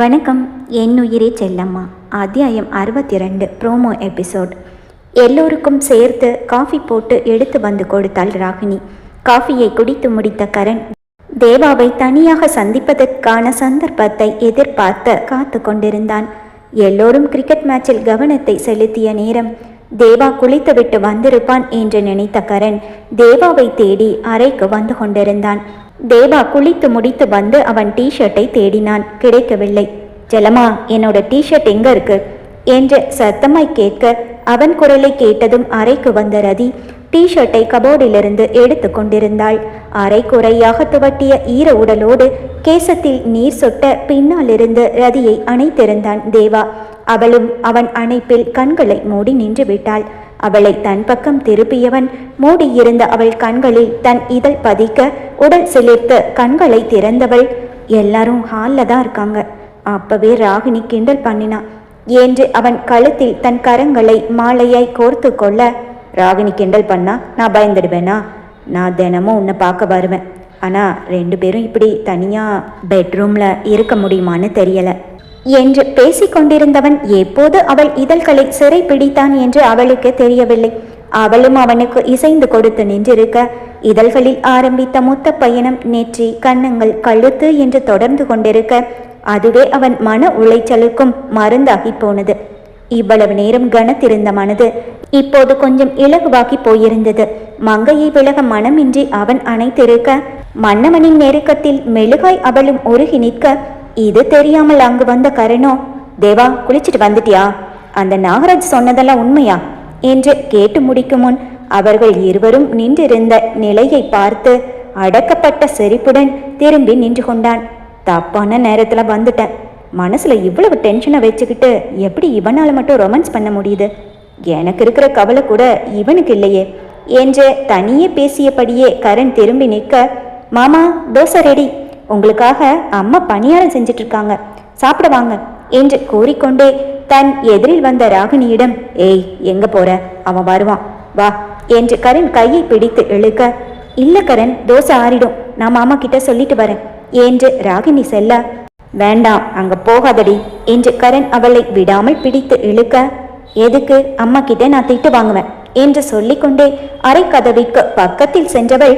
வணக்கம். என் உயிரே செல்லம்மா. அத்தியாயம் 62 ப்ரோமோ எபிசோட். எல்லோருக்கும் சேர்த்து காஃபி போட்டு எடுத்து வந்து கொடுத்தாள் ராகினி. காஃபியை குடித்து முடித்த கரண் தேவாவை தனியாக சந்திப்பதற்கான சந்தர்ப்பத்தை எதிர்பார்த்து காத்து கொண்டிருந்தான். எல்லோரும் கிரிக்கெட் மேட்சில் கவனத்தை செலுத்திய நேரம் தேவா குளித்துவிட்டு வந்திருப்பான் என்று நினைத்த கரண் தேவாவை தேடி அறைக்கு வந்து கொண்டிருந்தான். தேவா குளித்து முடித்து வந்து அவன் டிஷர்ட்டை தேடினான். கிடைக்கவில்லை. செல்லம்மா, என்னோட டிஷர்ட் எங்க இருக்கு என்று சத்தமாய் கேட்க அவன் குரலை கேட்டதும் அறைக்கு வந்த ரதி டிஷர்ட்டை கபோர்டிலிருந்து எடுத்து கொண்டிருந்தாள். அரை குறையாக துவட்டிய ஈர உடலோடு கேசத்தில் நீர் சொட்ட பின்னாலிருந்து ரதியை அணைத்திருந்தான் தேவா. அவளும் அவன் அணைப்பில் கண்களை மூடி நின்று விட்டாள். அவளை தன் பக்கம் திருப்பியவன் மூடியிருந்த அவள் கண்களில் தன் இதழ் பதிக்க உடல் சிலிர்த்து கண்களை திறந்தவள், எல்லாரும் ஹாலில் தான் இருக்காங்க, அப்பவே ராகினி கிண்டல் பண்ணினா என்று அவன் கழுத்தில் தன் கரங்களை மாலையாய் கோர்த்து கொள்ள, ராகினி கிண்டல் பண்ணா நான் பயந்துடுவேனா? நான் தினமும் உன்னை பார்க்க வருவேன், ஆனால் 2 பேரும் இப்படி தனியாக பெட்ரூமில் இருக்க முடியுமான்னு தெரியலை என்று பேசிக்கொண்டிருந்தவன் எப்போது அவள் இதழ்களை சிறை பிடித்தான் என்று அவளுக்கு தெரியவில்லை. அவளும் அவனுக்கு இசைந்து கொடுத்து நின்றிருக்க இதழ்களில் ஆரம்பித்த மொத்த பயணம் நெற்றி, கன்னங்கள், கழுத்து என்று தொடர்ந்து கொண்டிருக்க அதுவே அவன் மன உளைச்சலுக்கும் மருந்தாகி போனது. இவ்வளவு நேரம் கனத்திருந்த மனது இப்போது கொஞ்சம் இலகுவாக்கி போயிருந்தது. மங்கையை விலக மனமின்றி அவன் அணைத்திருக்க மன்னவனின் நெருக்கத்தில் மெழுகாய் அவளும் உருகி நிற்க இது தெரியாமல் அங்கு வந்த கரணோ, தேவா குளிச்சுட்டு வந்துட்டியா? அந்த நாகராஜ் சொன்னதெல்லாம் உண்மையா என்று கேட்டு முடிக்கும் முன் அவர்கள் இருவரும் நின்றிருந்த நிலையை பார்த்து அடக்கப்பட்ட சிரிப்புடன் திரும்பி நின்று கொண்டான். தப்பான நேரத்துல வந்துட்டேன். மனசுல இவ்வளவு டென்ஷனை வச்சுக்கிட்டு எப்படி இவனால மட்டும் ரொமான்ஸ் பண்ண முடியுது? எனக்கு இருக்கிற கவலை கூட இவனுக்கு இல்லையே என்று தனியே பேசியபடியே கரண் திரும்பி நிற்க, மாமா தோசை ரெடி, உங்களுக்காக அம்மா பணியாரம் செஞ்சிட்டு இருக்காங்க, சாப்பிட வாங்க என்று கூறிக்கொண்டே தன் எதிரில் வந்த ராகினியிடம், ஏய் எங்க போற, அவன் வருவான் வா என்று கரண் கையை பிடித்து இழுக்க, இல்ல கரண் தோசை ஆறிடும், நான் மாமா கிட்ட சொல்லிட்டு வரேன் என்று ராகினி செல்ல, வேண்டாம் அங்க போகாதடி என்று கரண் அவளை விடாமல் பிடித்து இழுக்க, எதுக்கு? அம்மா கிட்ட நான் திட்டு வாங்குவேன் என்று சொல்லிக்கொண்டே அரை கதவிற்கு பக்கத்தில் சென்றவள்,